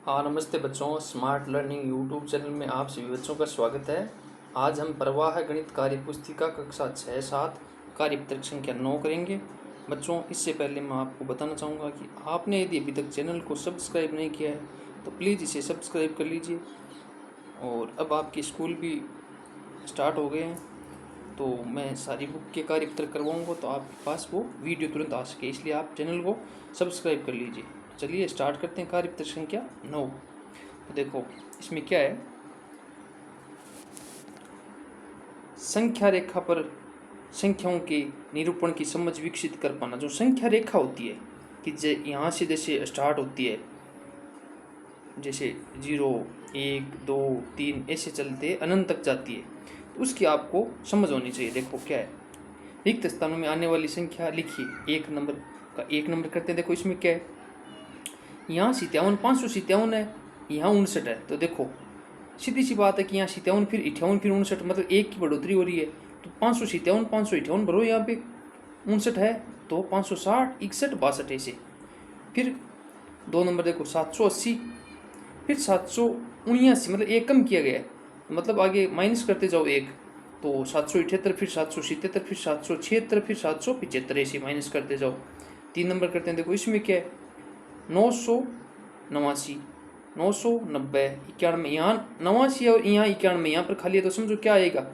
हाँ, नमस्ते बच्चों। स्मार्ट लर्निंग यूट्यूब चैनल में आप सभी बच्चों का स्वागत है। आज हम प्रवाह गणित कार्य पुस्तिका कक्षा 6-7 कार्यपत्रक संख्या 9 करेंगे। बच्चों, इससे पहले मैं आपको बताना चाहूँगा कि आपने यदि अभी तक चैनल को सब्सक्राइब नहीं किया है तो प्लीज़ इसे सब्सक्राइब कर लीजिए। और अब आपके स्कूल भी स्टार्ट हो गए हैं, तो मैं सारी बुक के कार्यपत्रक करवाऊँगा तो आपके पास वो वीडियो तुरंत आ सके, इसलिए आप चैनल को सब्सक्राइब कर लीजिए। चलिए स्टार्ट करते हैं कार्यपत्रक संख्या 9। तो देखो इसमें क्या है, संख्या रेखा पर संख्याओं के निरूपण की समझ विकसित कर पाना। जो संख्या रेखा होती है कि यहाँ से जैसे स्टार्ट होती है, जैसे 0 1 2 3 ऐसे चलते अनंत तक जाती है, तो उसकी आपको समझ होनी चाहिए। देखो क्या है, रिक्त स्थानों में आने वाली संख्या लिखिए। एक नंबर का 1 नंबर करते हैं। देखो इसमें क्या है, यहाँ 57 557 है, यहाँ 59 है। तो देखो सीधी सी बात है कि यहाँ 57 फिर 58 फिर 59, मतलब एक की बढ़ोतरी हो रही है। तो 557 558 भरो, यहाँ पे 59 है तो 560 61 62 ऐसे। फिर 2 नंबर देखो 780 फिर 779, मतलब एक कम किया गया है, मतलब आगे माइनस करते जाओ एक। तो 778 फिर 777 फिर 776 फिर 775 ऐसे माइनस करते जाओ। 3 नंबर करते हैं। देखो इसमें क्या है, 989 990 91, यहाँ 89 और यहाँ 91, यहाँ पर खाली है तो समझो क्या आएगा,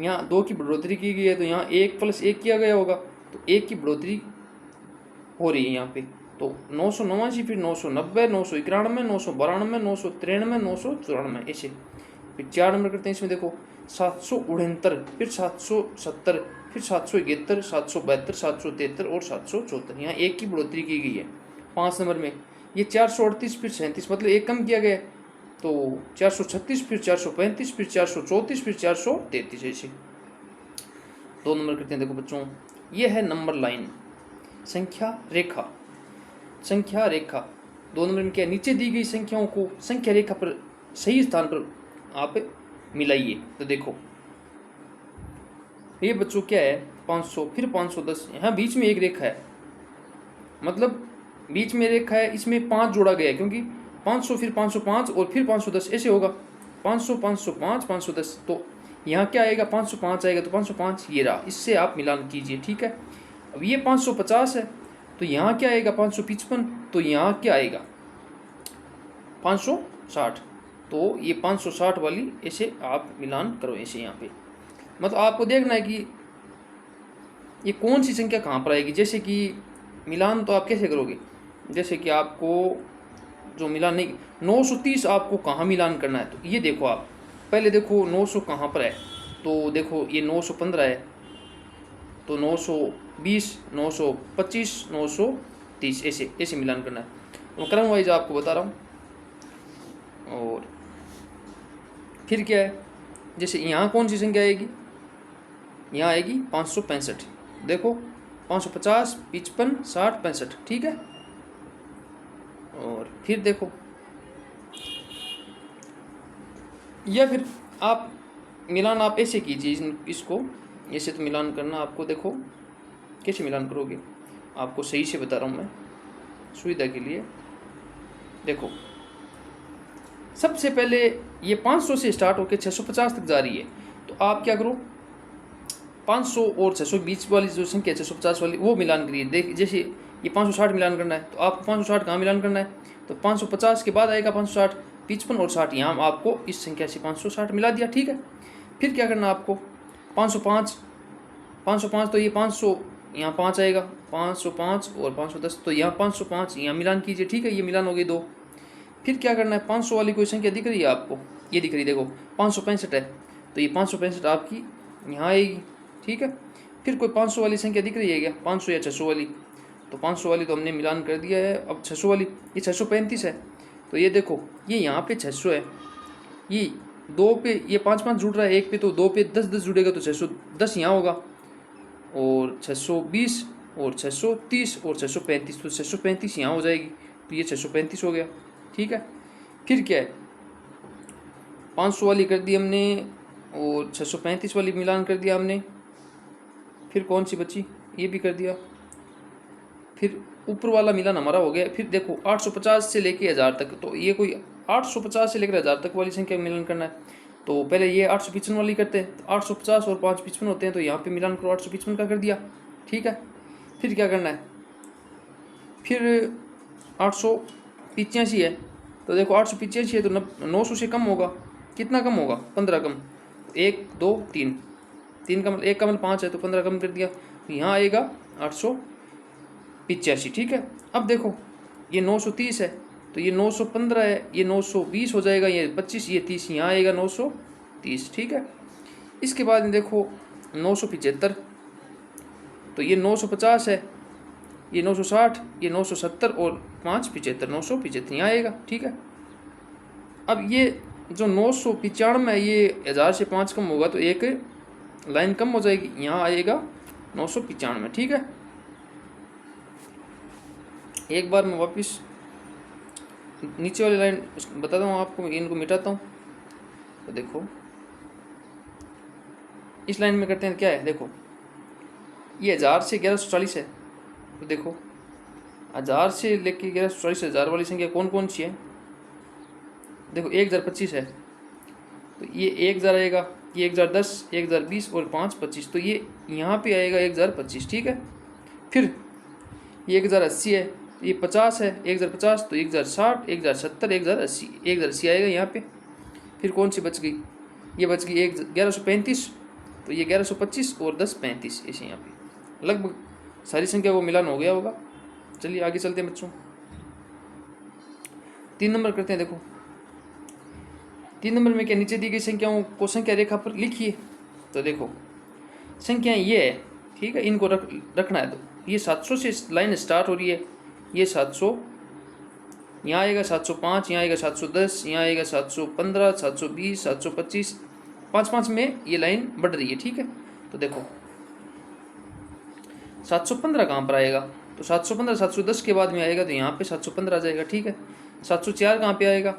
यहाँ 2 की बढ़ोतरी की गई है तो यहाँ 1 + 1 किया गया होगा, तो 1 की बढ़ोतरी हो रही है यहाँ पे। तो 989 फिर 990 991 992 993 994 ऐसे। फिर 4 नंबर करते हैं। इसमें देखो 769 फिर 770 फिर 771 772 773 और 774, यहाँ 1 की बढ़ोतरी की गई है। 5 नंबर में ये 438 फिर 37, मतलब एक कम किया गया है, तो 436 फिर 435 फिर 434 फिर 433 ऐसे। 2 नंबर करते हैं। देखो बच्चों, ये है नंबर लाइन, संख्या रेखा। संख्या रेखा 2 नंबर में क्या है, नीचे दी गई संख्याओं को संख्या रेखा पर सही स्थान पर आप मिलाइए। तो देखो ये बच्चों क्या है, 500 फिर 510, यहाँ बीच में एक रेखा है, मतलब बीच में रेखा है, इसमें 5 जोड़ा गया है, क्योंकि 500 फिर 505 और फिर 510 ऐसे होगा। 500 505 510, तो यहाँ क्या आएगा, 505 आएगा, तो 505 ये रहा, इससे आप मिलान कीजिए। ठीक है। अब ये 550 है, तो यहाँ क्या आएगा 555, तो यहाँ क्या आएगा 560, तो ये 560 वाली ऐसे आप मिलान करो ऐसे यहाँ पे। मतलब आपको देखना है कि ये कौन सी संख्या कहाँ पर आएगी। जैसे कि मिलान तो आप कैसे करोगे, जैसे कि आपको जो मिलान नहीं, 930 आपको कहाँ मिलान करना है, तो ये देखो आप पहले देखो 900 कहाँ पर है, तो देखो ये 915 है, तो 920 925 930 ऐसे ऐसे मिलान करना है। तो क्रम वाइज आपको बता रहा हूँ। और फिर क्या है, जैसे यहाँ कौन सी संख्या आएगी, यहाँ आएगी 565। देखो 550 55 60 65, ठीक है। और फिर देखो, या फिर आप मिलान आप ऐसे कीजिए, इसको ऐसे तो मिलान करना आपको। देखो कैसे मिलान करोगे, आपको सही से बता रहा हूँ मैं सुविधा के लिए। देखो सबसे पहले ये 500 से स्टार्ट होकर 650 तक जा रही है, तो आप क्या करो, 500 और 600 बीच वाली जो संख्या 650 वाली वो मिलान करिए। देख जैसे ये 560 मिलान करना है, तो आपको 560 कहाँ मिलान करना है, तो 550 के बाद आएगा 560 55 और 60, यहाँ आपको इस संख्या से 560 मिला दिया। ठीक है। फिर क्या करना आपको, 505 505, तो ये 500 यहाँ 5 आएगा, 505 और 510, तो यहाँ 505 यहाँ मिलान कीजिए। ठीक है, ये मिलान हो गई 2। फिर क्या करना है, 500 वाली कोई संख्या दिख रही है आपको, ये दिख रही है, देखो 565 है, तो ये 565 आपकी यहाँ आएगी। ठीक है। फिर कोई 500 वाली संख्या दिख रही है क्या, 500 या 600 वाली, तो 500 वाली तो हमने मिलान कर दिया है। अब 600 वाली, ये 635 है, तो ये देखो ये यहाँ पे 600 है, ये 2 पे ये 5 5 जुड़ रहा है, 1 पे तो 2 पे 10 10 जुड़ेगा, तो 610 यहाँ होगा, और 620 और 630 और 635, तो 635 यहाँ हो जाएगी, तो ये 635 हो गया। ठीक है। फिर क्या है, 500 वाली कर दी हमने और 635 वाली मिलान कर दिया हमने। फिर कौन सी बची, ये भी कर दिया। फिर ऊपर वाला मिलान हमारा हो गया। फिर देखो 850 से लेके 1000 तक, तो ये कोई 850 से लेकर 1000 तक वाली संख्या का मिलान करना है। तो पहले ये 855 वाली करते हैं, तो 850 और 5 55 होते हैं, तो यहाँ पे मिलान करो 855 का कर दिया, ठीक है। फिर क्या करना है, फिर 885 है, तो देखो 885 है तो 900 से कम होगा, कितना कम होगा, 15 कम, 1 2 3, 3 का मतलब 1 का मतलब 5 है, तो 15 कम कर दिया, तो यहाँ आएगा 885, ठीक है। अब देखो ये 930 है, तो ये 915 है, ये 920 हो जाएगा, ये 25, ये 30, यहाँ आएगा 930, ठीक है। इसके बाद में देखो 975, तो ये 950 है, ये 960, ये 970 और 5 75, 975 यहाँ आएगा, ठीक है। अब ये जो 995 है, ये 1000 से 5 कम होगा, तो एक लाइन कम हो जाएगी, यहाँ आएगा 995, ठीक है। एक बार मैं वापस नीचे वाली लाइन बताता हूँ आपको, इनको मिटाता हूँ। तो देखो इस लाइन में करते हैं, क्या है, देखो ये 1000 से 1140 है, तो देखो 1000 से लेके 1140, 1000 वाली संख्या कौन कौन सी है, देखो 1025 है, तो ये 1000 आएगा, ये 1010, 1020 और 5 25, तो ये यहाँ पे आएगा 1025, ठीक है। फिर ये 1080 है, ये 50 है, 1050, तो 1060, 1070, 1080, 1080 आएगा यहाँ पे। फिर कौन सी बच गई, ये बच गई 1135, तो ये 1125 और 1035, ऐसे यहाँ पे लगभग सारी संख्या को मिलान हो गया होगा। चलिए आगे चलते हैं बच्चों, 3 नंबर करते हैं। देखो 3 नंबर में क्या, नीचे दी गई संख्याओं को संख्या रेखा पर लिखिए। तो देखो संख्याएं ये है, ठीक है, इनको रखना है। तो ये 700 से लाइन स्टार्ट हो रही है, ये 700, यहाँ आएगा 705, यहाँ आएगा 710, यहाँ आएगा 715, 720, 725, 5 में ये लाइन बढ़ रही है, ठीक है। तो देखो 715 कहाँ पर आएगा, तो 715 710 के बाद में आएगा, तो यहाँ पे 715 आ जाएगा, ठीक है। 704 कहाँ पे आएगा,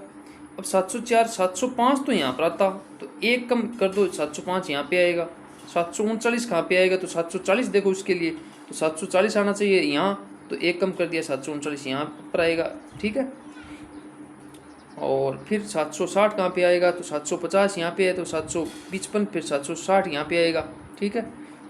अब 704, 705 तो यहाँ पर आता, तो एक कम कर दो, 705 यहाँ पे आएगा। 739 कहाँ पे आएगा, तो 740 देखो उसके लिए, तो 740 आना चाहिए यहाँ, तो एक कम कर दिया, 739 यहाँ पर आएगा, ठीक है। और फिर 760 कहाँ पे आएगा, तो 750 यहाँ पे है, तो 755, फिर 760 यहाँ पे आएगा, ठीक है।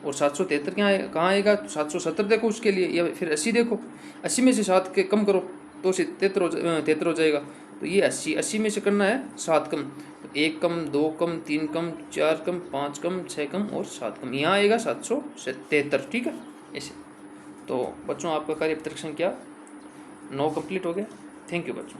और 773 कहाँ आएगा, तो 770 देखो उसके लिए, या फिर 80 देखो, 80 में से 7 के कम करो तो 73 हो जाएगा। तो ये 80 में से करना है 7 कम, तो 1 कम, 2 कम, 3 कम, 4 कम, 5 कम, 6 कम और 7 कम, यहाँ आएगा 773, ठीक है ऐसे। तो बच्चों आपका कार्य परीक्षण क्या 9 कंप्लीट हो गया। थैंक यू बच्चों।